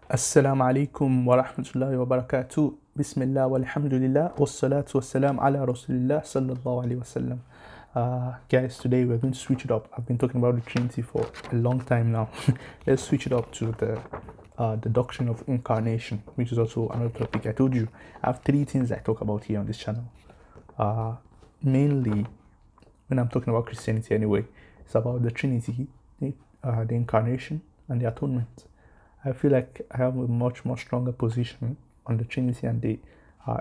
Assalamu alaikum wa rahmatullahi wa barakatuh. Bismillah walhamdulillah wassalatu wassalam ala rasulillah sallallahu alaihi wasallam. Guys, today we're going to switch it up. I've been talking about the Trinity for a long time now. Let's switch it up to the doctrine of incarnation, which is also another topic. I told you I have three things I talk about here on this channel. Mainly, when I'm talking about Christianity anyway, it's about the Trinity, the incarnation, and the atonement. I feel like I have a much more stronger position on the Trinity and the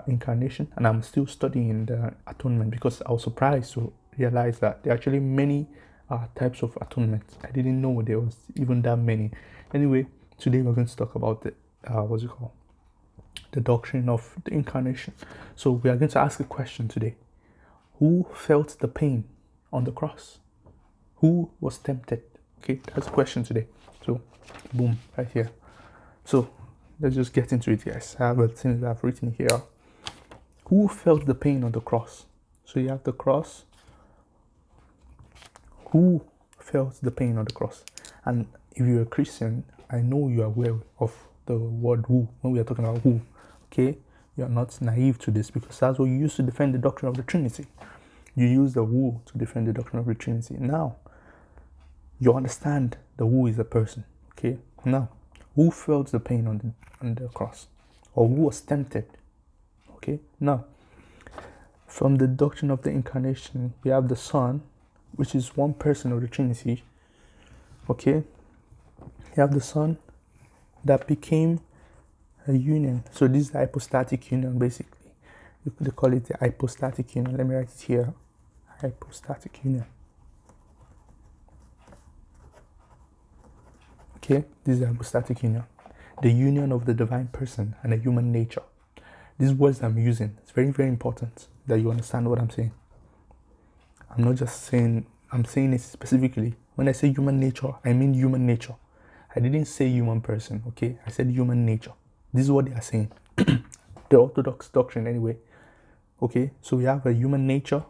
incarnation, and I'm still studying the atonement because I was surprised to realize that there are actually many types of atonement. I didn't know there was even that many. Anyway, today we're going to talk about the what's it called? The doctrine of the incarnation. So we are going to ask a question today: who felt the pain on the cross? Who was tempted? Okay, that's the question today. So, boom, right here. So, let's just get into it, guys. I have a thing that I've written here. Who felt the pain on the cross? So, you have the cross. Who felt the pain on the cross? And if you're a Christian, I know you are aware of the word who when we are talking about who. Okay, you are not naive to this because that's what you use to defend the doctrine of the Trinity. You use the who to defend the doctrine of the Trinity. Now, you understand the who is a person. Okay, now who felt the pain on the cross, or who was tempted? Okay, now from the doctrine of the incarnation, we have the Son, which is one person of the Trinity. Okay, you have the Son that became a union. So this is the hypostatic union, basically. They call it the hypostatic union. Let me write it here. Hypostatic union. Okay, this is the hypostatic union. The union of the divine person and the human nature. These words I'm using, it's very, very important that you understand what I'm saying. I'm not just saying, I'm saying it specifically. When I say human nature, I mean human nature. I didn't say human person, okay? I said human nature. This is what they are saying. The Orthodox doctrine anyway. Okay, so we have a human nature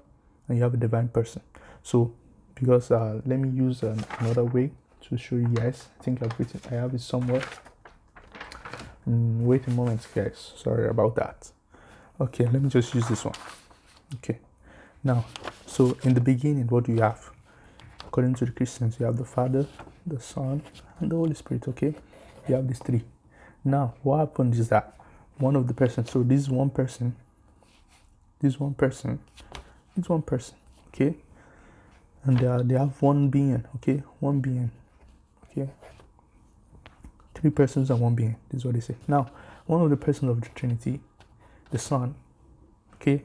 and you have a divine person. So, because, let me use another way to show you guys. I think I have it somewhere. Wait a moment, guys. Sorry about that. Okay, let me just use this one. Okay, now, so in the beginning, what do you have? According to the Christians, you have the Father, the Son, and the Holy Spirit. Okay, you have these three. Now, what happens is that one of the persons, so this one person, okay, and they have one being, okay, one being, okay, three persons and one being. This is what they say. Now, one of the persons of the Trinity, the Son, okay,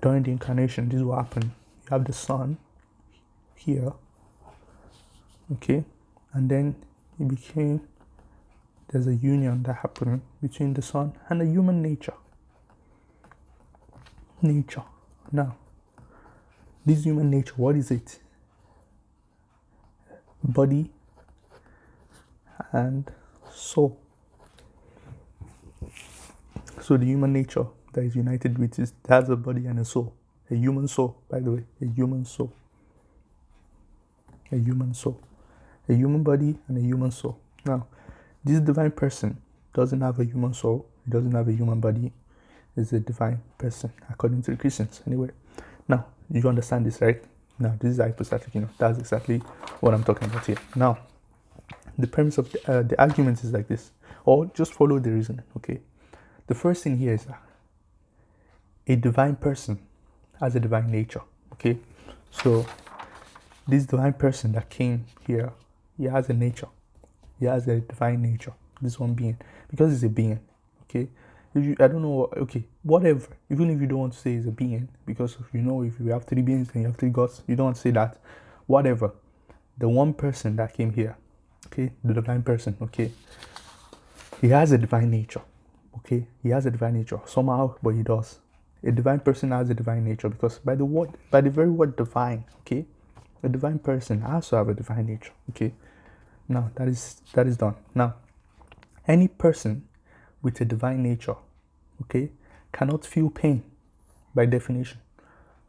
during the incarnation, this is what happened. You have the Son here, okay, and then there's a union that happened between the Son and the human nature. Now, this human nature, what is it? Body and soul. So the human nature that is united with has a body and a soul. A human soul, by the way. A human body and a human soul. Now, this divine person doesn't have a human soul. He doesn't have a human body. Is a divine person, according to the Christians. Anyway, now, you understand this, right? Now, this is hypostatic, that's exactly what I'm talking about here. Now, the premise of the argument is like this, or just follow the reasoning, okay? The first thing here is that a divine person has a divine nature, okay? So, this divine person that came here, he has a nature. He has a divine nature, this one being, because it's a being, okay? I don't know, okay, whatever, even if you don't want to say it's a being, because if you have three beings, then you have three gods, you don't want to say that, whatever, the one person that came here, okay, the divine person, okay, he has a divine nature, okay, he has a divine nature, somehow, but he does. A divine person has a divine nature, because by the very word divine, okay, a divine person has to have a divine nature, okay. Now, that is done. Now, any person with a divine nature, okay, cannot feel pain by definition.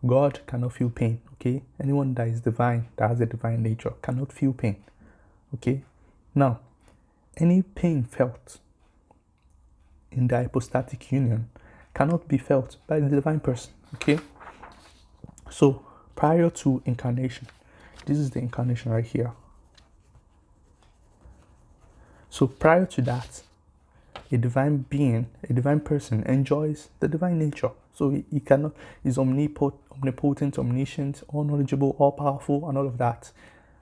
God cannot feel pain, okay? Anyone that is divine, that has a divine nature, cannot feel pain, okay? Now, any pain felt in the hypostatic union cannot be felt by the divine person. Okay? So prior to incarnation, this is the incarnation right here. So prior to that, a divine being, a divine person enjoys the divine nature. So he cannot, is omnipotent, omniscient, all knowledgeable, all powerful, and all of that.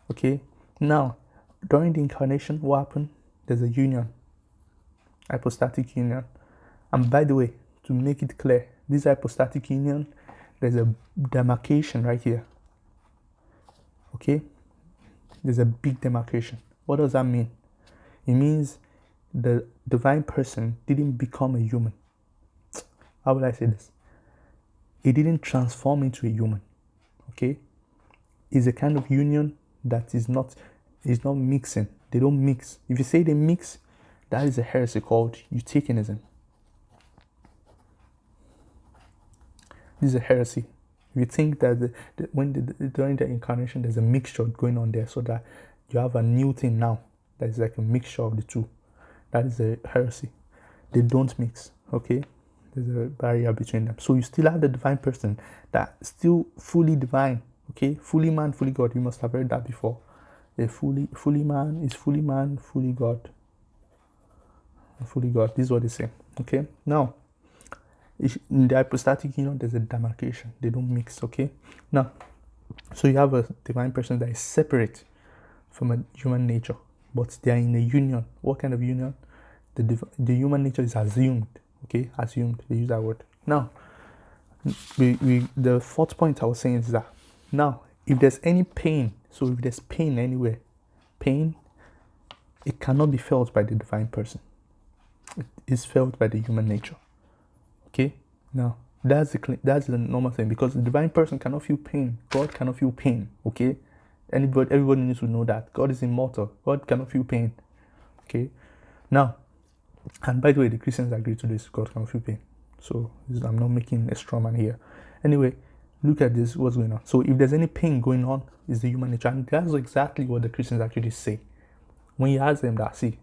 Okay? Now, during the incarnation, what happened? There's a union, hypostatic union. And by the way, to make it clear, this hypostatic union, there's a demarcation right here. Okay? There's a big demarcation. What does that mean? It means the divine person didn't become a human. How will I say this? He didn't transform into a human. Okay? It's a kind of union that is not mixing. They don't mix. If you say they mix, that is a heresy called eutychianism. This is a heresy. If you think that during the incarnation there's a mixture going on there, so that you have a new thing now that is like a mixture of the two, that is a heresy. They don't mix. Okay, there's a barrier between them. So you still have the divine person that still fully divine. Okay, fully man, fully God. You must have heard that before. A fully man is fully man, fully God. Fully God. This is what they say. Okay, now in the hypostatic union there's a demarcation. They don't mix. Okay, now so you have a divine person that is separate from a human nature, but they are in a union. What kind of union? The human nature is assumed. Okay, assumed. They use that word. Now the fourth point I was saying is that now if there's any pain, so if there's pain anywhere, pain, it cannot be felt by the divine person. It is felt by the human nature. Okay, now that's the normal thing, because the divine person cannot feel pain. God cannot feel pain. Okay, everybody needs to know that God is immortal. God cannot feel pain. Okay, now, and by the way, the Christians agree to this. God cannot feel pain. So I'm not making a straw man here. Anyway, look at this. What's going on? So if there's any pain going on, it's the human nature, and that's exactly what the Christians actually say. When you ask them that, see,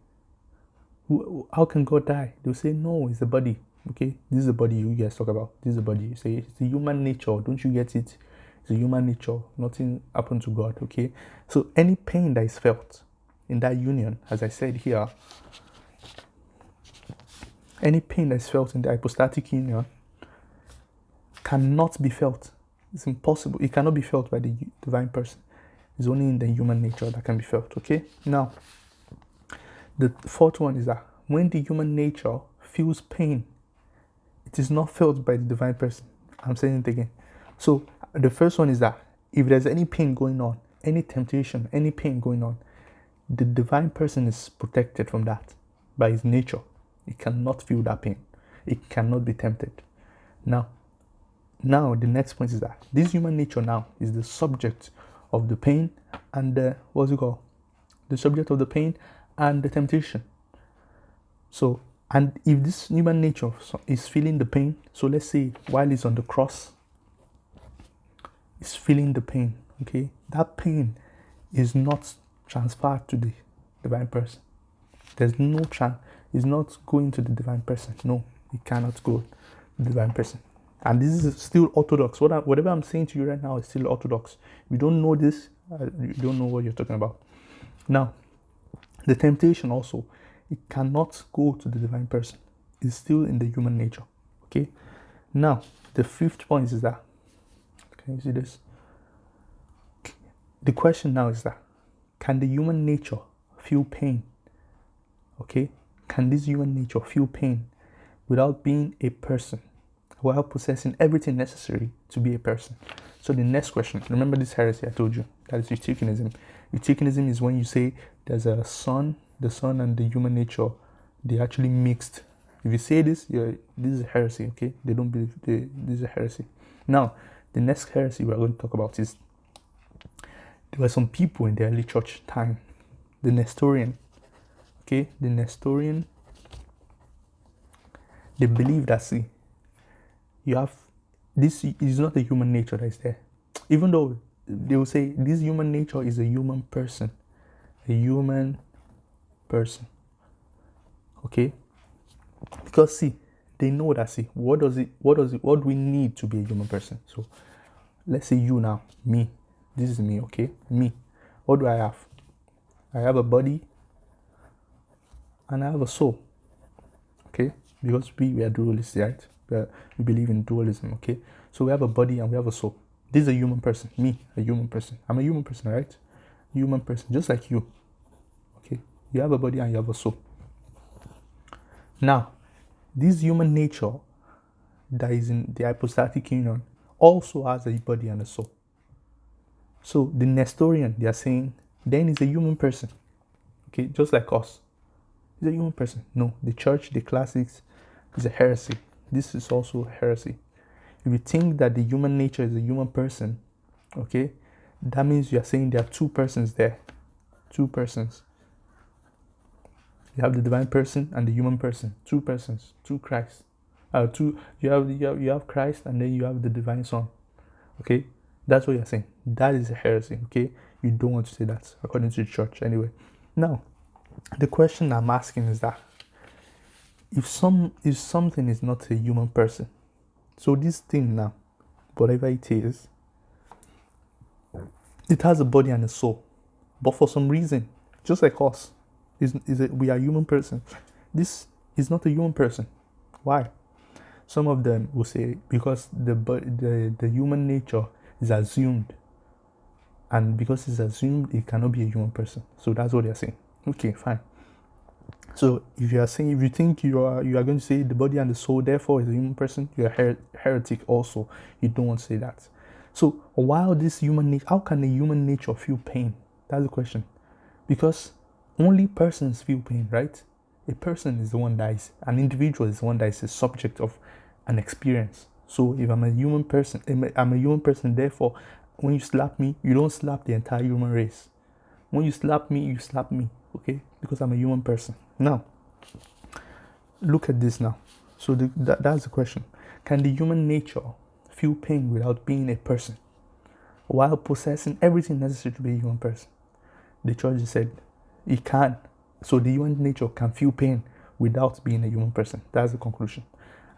how can God die? They'll say, no, it's the body. Okay, this is the body you guys talk about. This is the body. You say it's the human nature. Don't you get it? It's the human nature. Nothing happened to God. Okay, so any pain that is felt in that union, as I said here, any pain that is felt in the hypostatic union cannot be felt. It's impossible. It cannot be felt by the divine person. It's only in the human nature that can be felt. Okay, now the fourth one is that when the human nature feels pain, it is not felt by the divine person. I'm saying it again. So the first one is that if there's any pain going on, any temptation, any pain going on, the divine person is protected from that by his nature. It cannot feel that pain. It cannot be tempted. Now the next point is that this human nature now is the subject of the pain and the subject of the pain and the temptation. So, and if this human nature is feeling the pain, so let's say while he's on the cross, he's feeling the pain, okay? That pain is not transferred to the divine person. There's no chance. It's not going to the divine person. No, it cannot go to the divine person. And this is still orthodox. Whatever I'm saying to you right now is still orthodox. If you don't know this, you don't know what you're talking about. Now, the temptation also, it cannot go to the divine person. It's still in the human nature. Okay? Now, the fifth point is that, can you see this? The question now is that, can the human nature feel pain? Okay? Can this human nature feel pain without being a person, while possessing everything necessary to be a person? So the next question, remember this heresy I told you, that is eutychianism. Eutychianism is when you say there's the son and the human nature, they actually mixed. If you say this, this is a heresy, okay? They don't believe this is a heresy. Now, the next heresy we're going to talk about is, there were some people in the early church time, the Nestorian, okay? The Nestorian, they believe that, see, you have, this is not the human nature that is there. Even though they will say this human nature is a human person. A human person. Okay, because see, they know that, see, what do we need to be a human person? So let's say you now, me, this is me, okay, me. What do I have? I have a body and I have a soul. Okay, because we are dualists, right? We believe in dualism. Okay, so we have a body and we have a soul. This is a human person, me, a human person. I'm a human person, right? Human person, just like you. Okay, you have a body and you have a soul. Now, this human nature that is in the hypostatic union also has a body and a soul. So the Nestorian, they are saying, then he's a human person. Okay, just like us. He's a human person. No, the church, the classics, is a heresy. This is also heresy. If you think that the human nature is a human person, okay, that means you are saying there are two persons there. Two persons. You have the divine person and the human person. Two persons, two Christ. You have Christ and then you have the divine Son. Okay, that's what you're saying. That is a heresy. Okay, you don't want to say that according to the church anyway. Now, the question I'm asking is that if something is not a human person, so this thing now, whatever it is, it has a body and a soul, but for some reason, just like us, we are human person. This is not a human person. Why? Some of them will say because the human nature is assumed, and because it's assumed, it cannot be a human person. So that's what they're saying. Okay, fine. So if you think you are going to say the body and the soul therefore is a human person, you are heretic also. You don't want to say that. So while this human nature, how can a human nature feel pain? That's the question. Because only persons feel pain, right? A person is the one that is, an individual is the one that is a subject of an experience. So if I'm a human person, therefore when you slap me, you don't slap the entire human race. When you slap me, you slap me, okay? Because I'm a human person. Now, look at this now. So that's the question. Can the human nature feel pain without being a person, while possessing everything necessary to be a human person? The church said it can. So the human nature can feel pain without being a human person. That's the conclusion.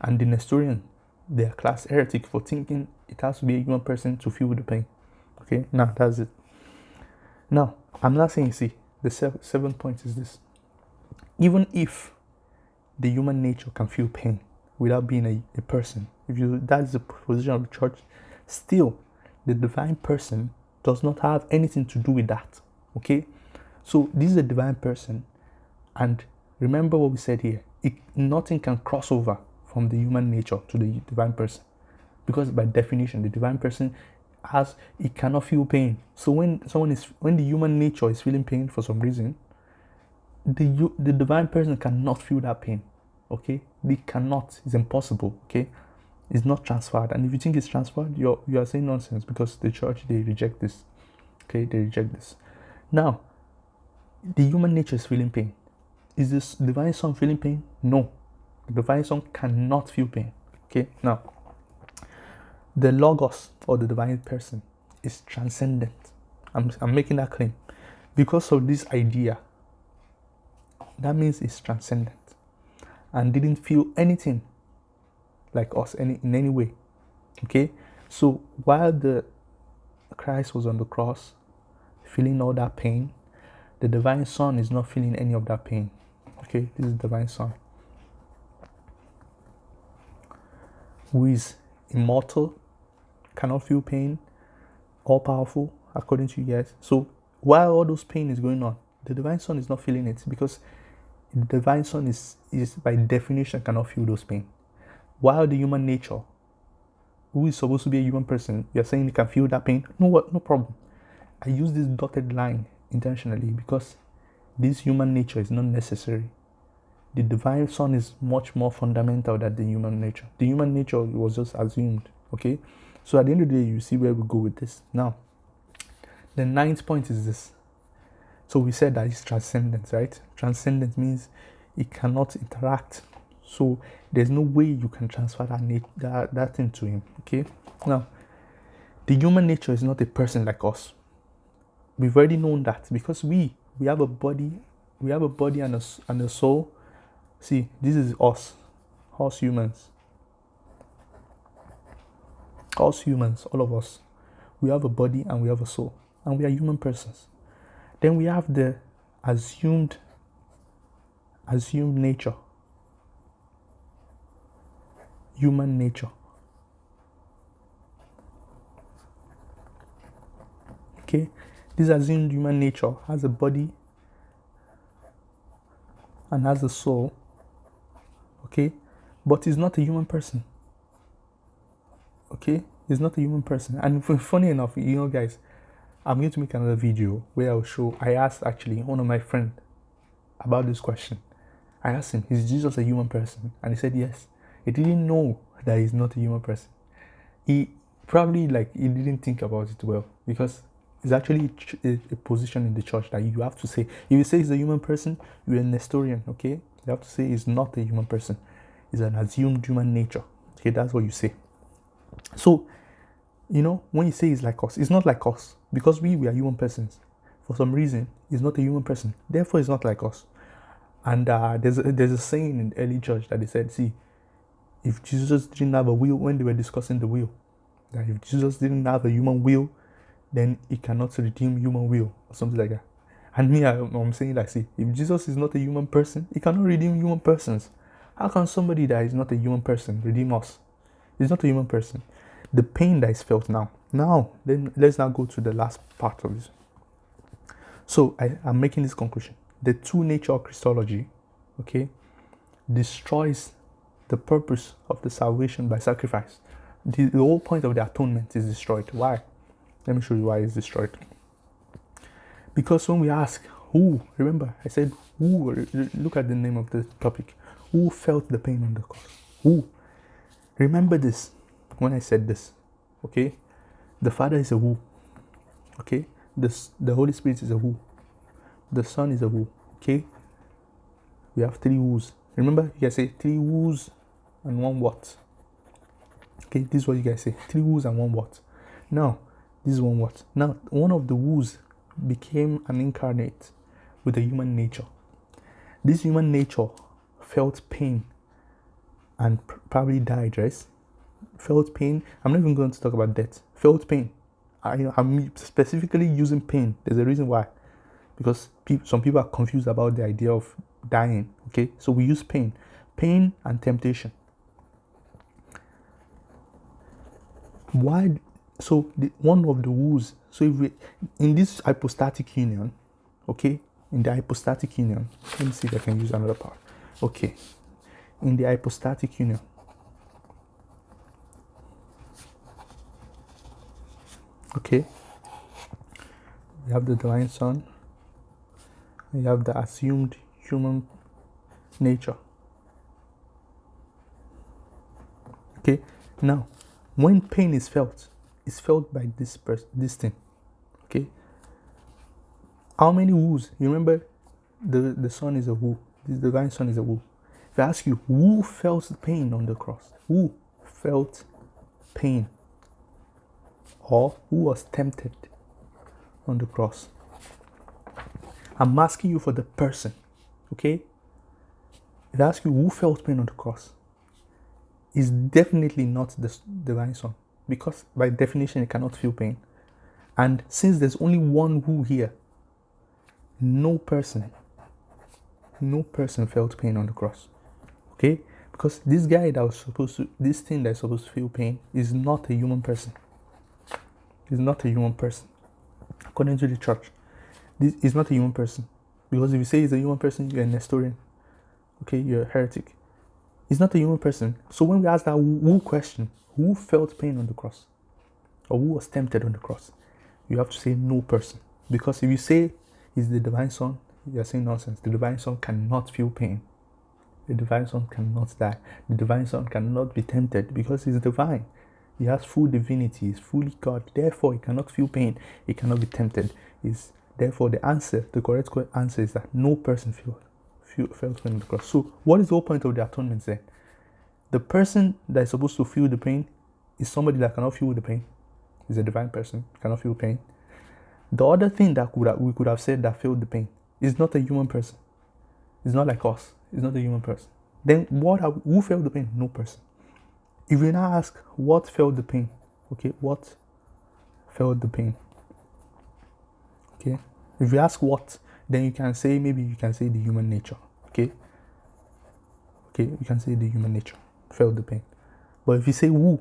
And the Nestorian, they are class heretic for thinking it has to be a human person to feel the pain. Okay, now that's it. Now, I'm not saying, see, the seventh point is this. Even if the human nature can feel pain without being a person, that's the position of the church, still, the divine person does not have anything to do with that. Okay? So this is a divine person, and remember what we said here. Nothing can cross over from the human nature to the divine person, because by definition, the divine person it cannot feel pain. So when the human nature is feeling pain for some reason, the divine person cannot feel that pain. Okay, they cannot. It's impossible. Okay, it's not transferred. And if you think it's transferred, you are saying nonsense, because the church, they reject this. Okay, they reject this. Now, the human nature is feeling pain. Is this divine Son feeling pain? No, the divine Son cannot feel pain. Okay, now, the Logos, or the divine person, is transcendent. I'm making that claim because of this idea. That means it's transcendent and didn't feel anything like us in any way. Okay, so while the Christ was on the cross feeling all that pain, the divine Son is not feeling any of that pain. Okay, this is the divine Son, who is immortal, cannot feel pain, all powerful, according to you guys. So while all those pain is going on, the divine Son is not feeling it, because the divine Son is by definition cannot feel those pain. While the human nature, who is supposed to be a human person, you're saying he can feel that pain. No problem. I use this dotted line intentionally because this human nature is not necessary. The divine Son is much more fundamental than the human nature. The human nature was just assumed. Okay, so at the end of the day, you see where we go with this. Now, the ninth point is this. So we said that it's transcendence, right? Transcendence means it cannot interact. So there's no way you can transfer that thing to him. Okay. Now, the human nature is not a person like us. We've already known that, because we have a body and a soul, See, this is us humans. Us humans, all of us. We have a body and we have a soul, and we are human persons. Then we have the assumed nature, human nature. Okay, this assumed human nature has a body and has a soul, okay, but is not a human person. Okay, he's not a human person. And funny enough, guys, I'm going to make another video where I'll show. I asked actually one of my friends about this question. I asked him, is Jesus a human person? And he said yes. He didn't know that he's not a human person. He probably he didn't think about it well, because it's actually a position in the church that you have to say. If you say he's a human person, you're a Nestorian, okay? You have to say he's not a human person. He's an assumed human nature. Okay, that's what you say. So, when you say he's like us, it's not like us, because we are human persons. For some reason, he's not a human person. Therefore, he's not like us. And there's a saying in the early church that they said, see, if Jesus didn't have a will, when they were discussing the will, that if Jesus didn't have a human will, then he cannot redeem human will, or something like that. And me, I'm saying see, if Jesus is not a human person, he cannot redeem human persons. How can somebody that is not a human person redeem us? He's not a human person. The pain that is felt now. Then let's now go to the last part of this. So I'm making this conclusion. The two nature Christology, okay, destroys the purpose of the salvation by sacrifice. The whole point of the atonement is destroyed. Why? Let me show you why it's destroyed. Because when we ask who, remember I said who, look at the name of the topic. Who felt the pain on the cross? Who? Remember this when I said this, okay? The Father is a who, okay? The Holy Spirit is a who. The Son is a who, okay? We have three who's. Remember, you guys say three who's and one what. Okay, this is what you guys say. Three who's and one what. Now, this is one what. Now, one of the who's became an incarnate with a human nature. This human nature felt pain and probably died, right? Felt pain. I'm not even going to talk about death. Felt pain. I'm specifically using pain. There's a reason why. Because some people are confused about the idea of dying, okay? So we use pain. Pain and temptation. Why? So one of the woes. So if we, in this hypostatic union, okay? In the hypostatic union, let me see if I can use another part. Okay. In the hypostatic union, okay, we have the divine Son, we have the assumed human nature. Okay, now when pain is felt, it's felt by this thing. Okay, how many woos? You remember the Son is a woo, the divine Son is a woo. If I ask you, who felt pain on the cross? Who felt pain? Or who was tempted on the cross? I'm asking you for the person, okay? If I ask you who felt pain on the cross, it's definitely not the divine Son, because by definition it cannot feel pain. And since there's only one who here, no person felt pain on the cross. Okay? Because this guy that was this thing that is supposed to feel pain is not a human person. He's not a human person. According to the church, this is not a human person. Because if you say he's a human person, you're a Nestorian. Okay, you're a heretic. He's not a human person. So when we ask that who question, who felt pain on the cross? Or who was tempted on the cross? You have to say no person. Because if you say he's the divine Son, you're saying nonsense. The divine Son cannot feel pain. The divine Son cannot die. The divine Son cannot be tempted because he's divine. He has full divinity. He's fully God. Therefore, he cannot feel pain. He cannot be tempted. Therefore, the correct answer is that no person felt pain on the cross. So, what is the whole point of the atonement then? The person that is supposed to feel the pain is somebody that cannot feel the pain. He's a divine person, cannot feel pain. The other thing that we could have said that felt the pain is not a human person. It's not like us. It's not a human person. Then who felt the pain? No person. If you now ask what felt the pain, okay, what felt the pain? Okay, if you ask what, then you can say the human nature. Okay, you can say the human nature felt the pain. But if you say who,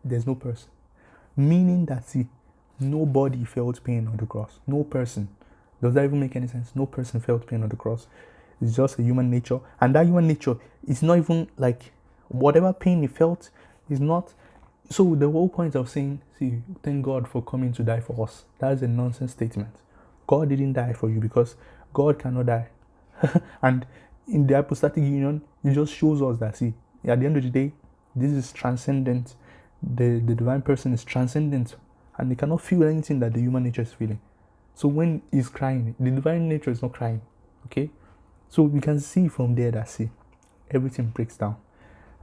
there's no person. Meaning that, see, nobody felt pain on the cross. No person. Does that even make any sense? No person felt pain on the cross. It's just a human nature. And that human nature is not even like whatever pain he felt is not. So the whole point of saying, see, thank God for coming to die for us. That is a nonsense statement. God didn't die for you because God cannot die. And in the hypostatic union, it just shows us that, see, at the end of the day, this is transcendent. The divine person is transcendent, and they cannot feel anything that the human nature is feeling. So when he's crying, the divine nature is not crying. Okay, so we can see from there that, see, everything breaks down.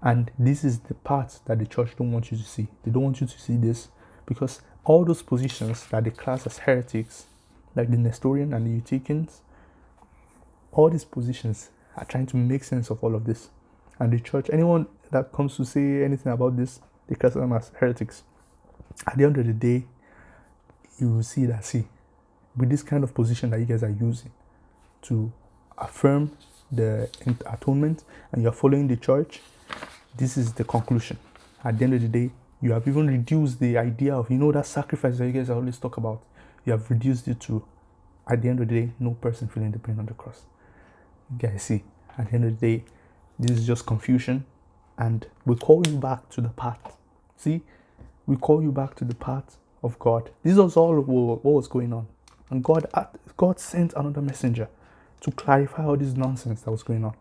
And this is the part that the church don't want you to see. They don't want you to see this because all those positions that they class as heretics, like the Nestorian and the Eutychians, all these positions are trying to make sense of all of this. And the church, anyone that comes to say anything about this, they class them as heretics. At the end of the day, you will see that, see, with this kind of position that you guys are using to affirm the atonement, and you're following the church, this is the conclusion. At the end of the day, you have even reduced the idea of, that sacrifice that you guys always talk about. You have reduced it to, at the end of the day, no person feeling the pain on the cross. You guys see, at the end of the day, this is just confusion, and we call you back to the path. See, we call you back to the path of God. This was all what was going on, and God sent another messenger to clarify all this nonsense that was going on.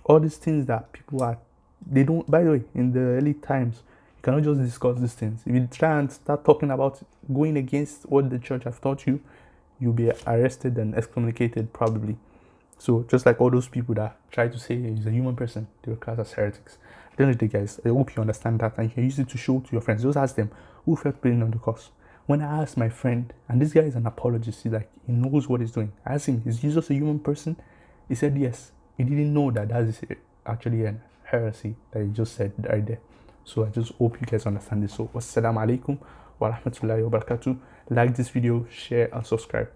All these things that people are, they don't, by the way, in the early times, you cannot just discuss these things. If you try and start talking about going against what the church have taught you, you'll be arrested and excommunicated probably. So just like all those people that try to say he's a human person, they were classed as heretics. At the end of the day, guys, I hope you understand that, and you can use it to show to your friends. Just ask them, who felt pain on the cross? When I asked my friend, and this guy is an apologist, he knows what he's doing. I asked him, is Jesus a human person? He said yes. He didn't know that is actually a heresy that he just said right there. So I just hope you guys understand this. So wassalamu alaikum wa rahmatullahi wa barakatuh. Like this video, share and subscribe.